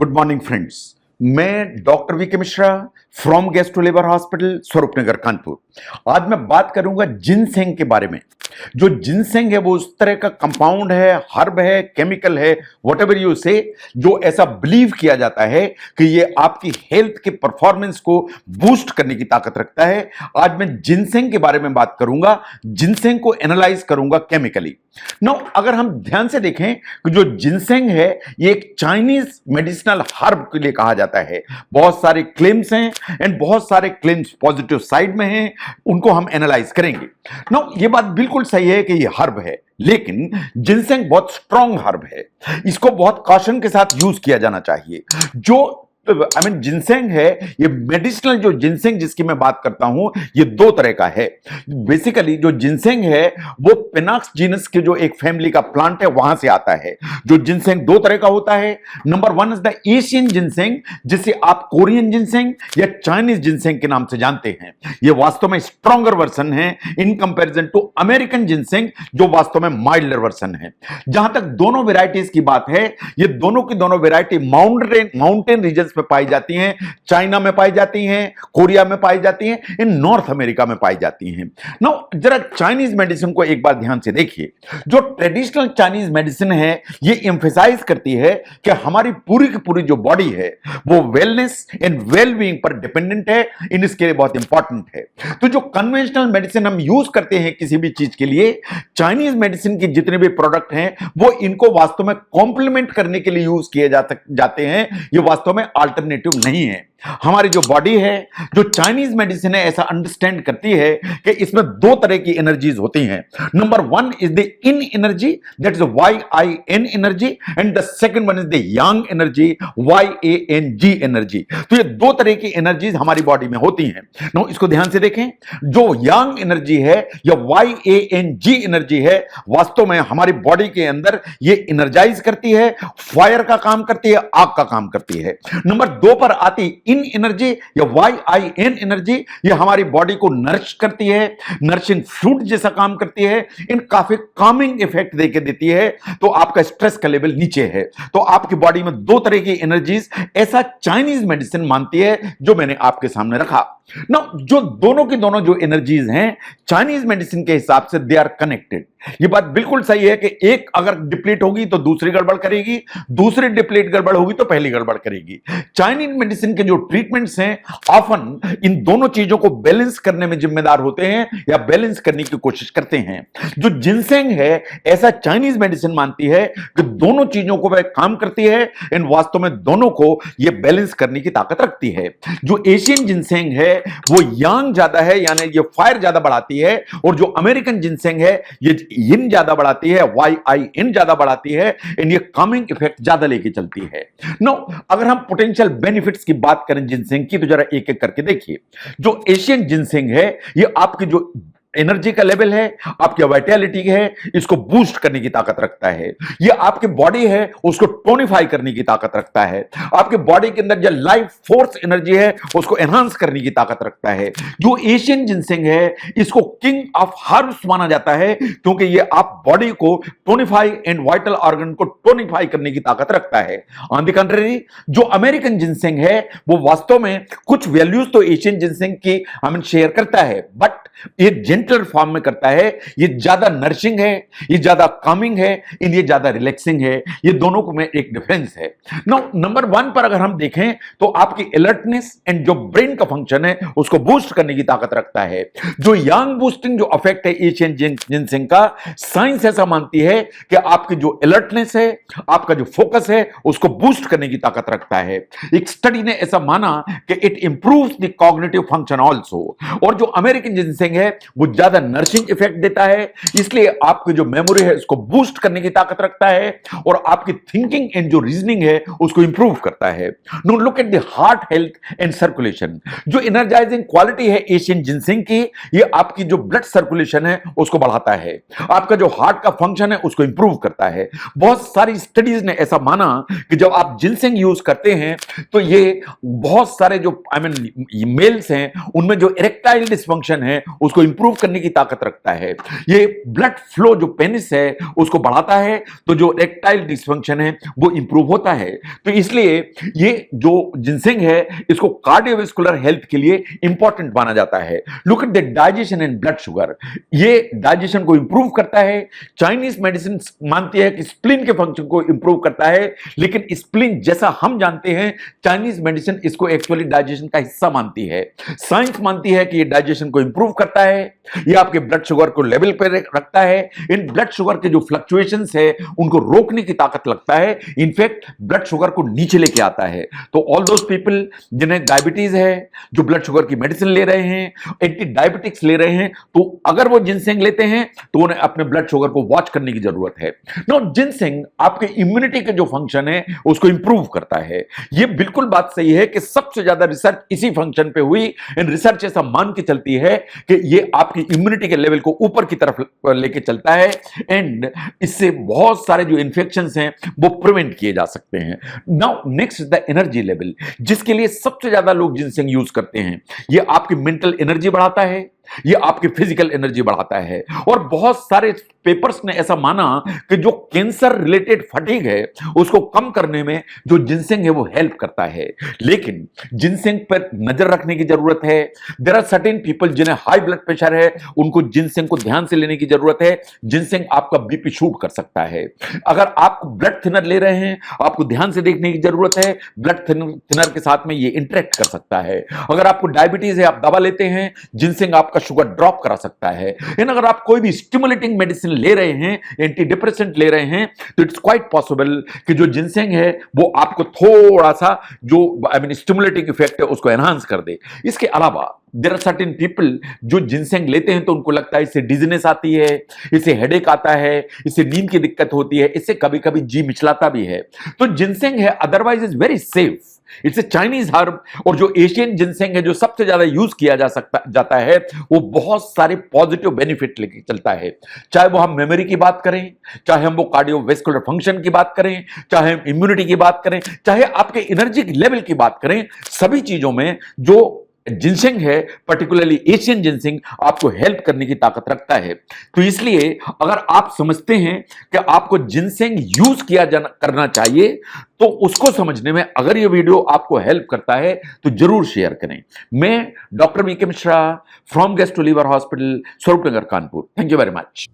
Good morning friends. मैं doctor V K Mishra from gastro liver hospital Swaroopnagar Kanpur. आज मैं बात करूंगा जिनसेंग के बारे में। जो जिनसेंग है वो उस तरह का कंपाउंड है, हर्ब है, केमिकल है, व्हाटएवर यू से, जो ऐसा बिलीव किया जाता है कि ये आपकी हेल्थ के परफॉर्मेंस को बूस्ट करने की ताकत रखता है। आज मैं जिनसेंग के बारे में बात करूंगा, जिनसेंग को एनालाइज करूंगा केमिकली। नो, अगर हम ध्यान से देखें कि जो जिनसेंग है ये एक चाइनीज मेडिसिनल हर्ब के लिए कहा जाता है। बहुत सारे क्लेम्स हैं एंड बहुत सारे क्लेम्स पॉजिटिव साइड में हैं, उनको हम एनालाइज करेंगे। नो, ये बात बिल्कुल सही है कि ये हर्ब है, लेकिन जिनसेंग बहुत स्ट्रॉन्ग हर्ब है। इसको बहुत कॉशन के साथ यूज किया जाना चाहिए। जो जिनसेंग है, ये मेडिसिनल जो जिनसेंग जिसकी मैं बात करता हूं, ये दो तरह का है। बेसिकली जो जिनसेंग है वो पिनाक्स जीनस के जो एक फैमिली का प्लांट है वहां से आता है। जो जिनसेंग दो तरह का होता है। Number one is the Asian ginseng, जिसे आप कोरियन जिनसेंग या चाइनीज जिनसेंग के नाम से जानते हैं। ये वास्तव में स्ट्रॉन्गर वर्सन है in comparison to American ginseng, जो वास्तव में माइल्डर वर्सन है। जहां तक दोनों वेराइटीज की बात है, ये दोनों की दोनों वेराइटी माउंटेन रीजन में पाई जाती हैं। चाइना में पाई जाती हैं, कोरिया में पाई जाती हैं, इन नॉर्थ अमेरिका में पाई जाती हैं। नाउ जरा चाइनीज मेडिसिन को एक बार ध्यान से देखिए। जो ट्रेडिशनल चाइनीज मेडिसिन है ये एम्फेसाइज करती है कि हमारी पूरी की पूरी जो बॉडी है वो वेलनेस एंड वेल बीइंग पर डिपेंडेंट है, इन इसके लिए बहुत इंपॉर्टेंट है। तो जो कन्वेंशनल मेडिसिन हम यूज करते हैं किसी भी चीज के लिए, चाइनीज मेडिसिन के जितने भी प्रोडक्ट हैं वो इनको वास्तव में कॉम्प्लीमेंट करने के लिए यूज किए जाते हैं। ये वास्तव में अल्टरनेटिव नहीं है। हमारी जो बॉडी है, जो चाइनीज मेडिसिन है, ऐसा अंडरस्टैंड करती है कि इसमें दो तरह की एनर्जीज होती हैं। Number one is the in energy, that is YIN energy, and the second one is the Yang energy, YANG energy. तो ये दो तरह की एनर्जीज हमारी बॉडी में होती हैं। नो, इसको ध्यान से देखें। जो यांग एनर्जी है या YANG एनर्जी है, वास्तव में हमारी बॉडी के अंदर ये एनर्जाइज करती है, फायर का काम करती है, आग का काम करती है। नंबर दो पर आती इन एनर्जी या YIN एनर्जी, ये हमारी बॉडी को नरिश करती है, नरिशिंग फ्रूट जैसा काम करती है, इन काफी कामिंग इफेक्ट देके देती है। तो आपका स्ट्रेस का लेवल नीचे है। तो आपकी बॉडी में दो तरह की एनर्जीज, ऐसा चाइनीज मेडिसिन मानती है, जो मैंने आपके सामने रखा ना। जो दोनों की दोनों जो एनर्जीज हैं चाइनीज मेडिसिन के हिसाब से दे आर कनेक्टेड। ये बात बिल्कुल सही है कि एक अगर डिप्लीट होगी तो दूसरी गड़बड़ करेगी, दूसरी डिप्लीट गड़बड़ होगी तो पहली गड़बड़ करेगी। चाइनीज मेडिसिन के जो ट्रीटमेंट्स हैं ऑफन इन दोनों चीजों को बैलेंस करने में जिम्मेदार होते हैं या बैलेंस करने की कोशिश करते हैं। जो जिनसेंग है, ऐसा चाइनीज मेडिसिन मानती है कि दोनों चीजों को वह काम करती है, इन वास्तव में दोनों को यह बैलेंस करने की ताकत रखती है। जो एशियन जिनसेंग है वो यांग ज्यादा है, यानी ये फायर ज्यादा बढ़ाती है, और जो अमेरिकन जिनसेंग है ये यिन ज्यादा बढ़ाती है, YIN ज्यादा बढ़ाती है, इन ये कामिंग इफेक्ट ज्यादा लेके चलती है। नो, अगर हम पोटेंशियल बेनिफिट्स की बात करें जिनसेंग की, तो जरा एक एक करके देखिए। जो एशियन जिनसेंग है ये आपकी जो एनर्जी का लेवल है, आपकी वाइटैलिटी है, इसको बूस्ट करने की ताकत रखता है। ये आपकी बॉडी है उसको टोनिफाई करने की ताकत रखता है। आपके बॉडी के अंदर जो लाइफ फोर्स एनर्जी है उसको एनहांस करने की ताकत रखता है। जो एशियन जिनसेंग है इसको किंग ऑफ हर्ब्स माना जाता है, क्योंकि ये आप बॉडी को टोनिफाई एंड वाइटल ऑर्गन को टोनिफाई करने की ताकत रखता है। ऑन द कंट्री, जो अमेरिकन जिनसेंग है वो वास्तव में कुछ वैल्यूज तो एशियन जिनसेंग की शेयर करता है, बट ये जेंटलर फॉर्म में करता है। ये ज्यादा नरिशिंग है, ये ज्यादा कामिंग है, ये ज्यादा रिलैक्सिंग है। ये दोनों में एक डिफरेंस है। नो, नंबर वन पर अगर हम देखें तो आपकी अलर्टनेस एंड जो ब्रेन का फंक्शन है उसको बूस्ट करने की ताकत रखता है। जो यांग बूस्टिंग जो इफेक्ट है एशियन जिनसेंग का, साइंस ऐसा मानती है कि आपकी जो अलर्टनेस है, आपका जो फोकस है, उसको बूस्ट करने की ताकत रखता है। एक स्टडी ने ऐसा माना कि it improves the cognitive function also. और जो अमेरिकन जिनसेंग है वो ज्यादा नरिशिंग इफेक्ट देता है, इसलिए आपकी जो मेमोरी है उसको बूस्ट करने की ताकत रखता है, और आपकी थिंकिंग एंड जो रीजनिंग है उसको इंप्रूव करता है। No, look at the heart health and circulation. जो एनर्जाइजिंग क्वालिटी है एशियन जिनसेंग की, ये आपकी जो ब्लड सर्कुलेशन है उसको बढ़ाता है, आपका जो हार्ट का फंक्शन है उसको इंप्रूव करता है। बहुत सारी स्टडीज ने ऐसा माना कि जब आप जिनसेंग यूज करते हैं तो ये बहुत सारे जो मेल्स हैं उनमें जो इरेक्टाइल डिसफंक्शन है उसको इंप्रूव करने की ताकत रखता है। ये ब्लड फ्लो जो पेनिस है उसको बढ़ाता है, तो जो इरेक्टाइल डिसफंक्शन है वो इंप्रूव होता है। तो इसलिए ये जो जिनसेंग है इसको कार्डियोवैस्कुलर हेल्थ के लिए इंपॉर्टेंट माना जाता है। Look at the digestion and blood sugar, ये डाइजेशन को इंप्रूव करता है। चाइनीज मेडिसिन मानती है कि स्प्लीन के फंक्शन को इंप्रूव करता है, लेकिन स्प्लीन जैसा हम जानते हैं चाइनीज मेडिसिन इसको एक्चुअली डाइजेशन का हिस्सा मानती है। साइंस मानती है कि ये डाइजेशन को इंप्रूव करता है, ये आपके ब्लड शुगर को लेवल पर रखता है, इन ब्लड शुगर के जो फ्लक्चुएशंस है उनको रोकने की ताकत लगता है, इनफैक्ट ब्लड शुगर को नीचे लेके आता है। तो ऑल दोस पीपल जिन्हें डायबिटीज है, जो ब्लड शुगर की मेडिसिन ले रहे हैं, एंटी डायबिटिक्स ले रहे हैं, तो अगर वो जिनसेंग लेते हैं तो उन्हें अपने ब्लड शुगर को वॉच करने की जरूरत है। नाउ जिनसेंग आपके इम्यूनिटी के जो फंक्शन है उसको इंप्रूव करता है। ये बिल्कुल बात सही है कि सबसे ज्यादा रिसर्च इसी फंक्शन पे हुई। इन रिसर्च ऐसा मान के चलती है कि ये आपकी इम्यूनिटी के लेवल को ऊपर की तरफ लेके चलता है एंड इससे बहुत सारे जो इंफेक्शंस हैं वो प्रिवेंट किए जा सकते हैं। Now next is the energy level, जिसके लिए सबसे ज्यादा लोग जिनसेंग यूज करते हैं। ये आपकी मेंटल एनर्जी बढ़ाता है, ये आपकी फिजिकल एनर्जी बढ़ाता है। और बहुत सारे पेपर्स ने ऐसा माना कि जो कैंसर रिलेटेड फटीग है उसको कम करने में जो जिनसेंग है वो हेल्प करता है। लेकिन जिनसेंग पर नजर रखने की जरूरत है। देयर आर सर्टेन पीपल जिन्हें हाई ब्लड प्रेशर है, उनको जिनसेंग को ध्यान से लेने की जरूरत है। जिनसेंग आपका बीपी शूट कर सकता है। अगर आप ब्लड थिनर ले रहे हैं, आपको ध्यान से देखने की जरूरत है। ब्लड थिनर के साथ में ये इंटरेक्ट कर सकता है। अगर आपको डायबिटीज है, आप दवा लेते हैं, जिनसेंग आपका शुगर ड्रॉप करा सकता है। लेकिन अगर आप कोई भी स्टिमुलेटिंग मेडिसिन ले रहे हैं, एंटी डिप्रेसेंट ले रहे हैं, तो इट्स क्वाइट पॉसिबल कि जो जिनसेंग है वो आपको थोड़ा सा जो स्टिमुलेटिंग इफेक्ट है उसको एनहांस कर दे। इसके अलावा देयर आर सर्टेन पीपल जो जिनसेंग लेते हैं तो उनको लगता है इससे डिजीनेस आती है, इससे हेडेक आता है, इससे नींद की दिक्कत होती है, इससे कभी कभी जी मिचलाता भी है। तो जिनसेंग है otherwise is very safe. It's a Chinese herb, और जो एशियन जिनसेंग है जो सबसे ज्यादा यूज किया जाता है वो बहुत सारे पॉजिटिव बेनिफिट लेके चलता है। चाहे वो हम मेमोरी की बात करें, चाहे हम वो कार्डियोवैस्कुलर फंक्शन की बात करें, चाहे हम इम्यूनिटी की बात करें, चाहे आपके एनर्जी लेवल की बात करें, सभी चीजों में जो जिनसेंग है, पर्टिकुलरली एशियन जिनसेंग, आपको हेल्प करने की ताकत रखता है। तो इसलिए अगर आप समझते हैं कि आपको जिनसेंग यूज करना चाहिए तो उसको समझने में अगर ये वीडियो आपको हेल्प करता है तो जरूर शेयर करें। मैं doctor V K Mishra from gastro liver hospital, Swaroopnagar, Kanpur. Thank you very much.